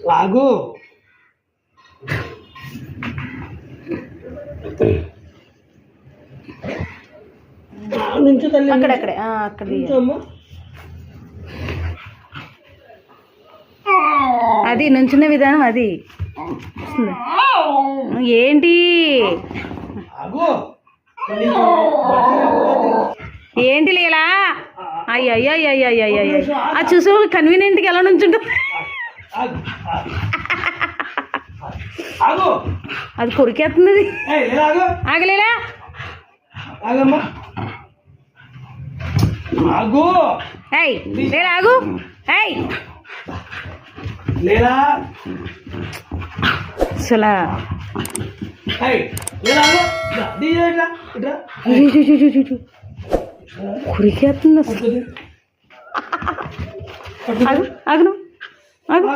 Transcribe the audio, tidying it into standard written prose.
లాగు. నుంచో తల్లి, అక్కడక్కడే అక్కడ నుంచోమ్మా. అది నుంచున్న విధానం అది. ఏంటి ఆగు. ఏంటి లీలా? అయ్యయ్యయ్యయ్యయ్యయ్య అది చూసే కన్వీనియంట్గా ఎలా నుంచుంటా. ఆగు. ఆగు. అది కొరికేస్తుంది. ఏయ్, ఇలా ఆగు. ఆగలేలా? ఆగమ్మా. ఆగు. ఏయ్ లీలా ఆగు. ఏయ్ లేలా. అసలా ఏయ్, లేలా ఆగు. ఇట్రా, ఇట్రా, ఇట్రా, ఇట్రా. కొరికేస్తుంది అసలు. పట్టుకో. ఆగు ఆగు నువ్వు ఆగు.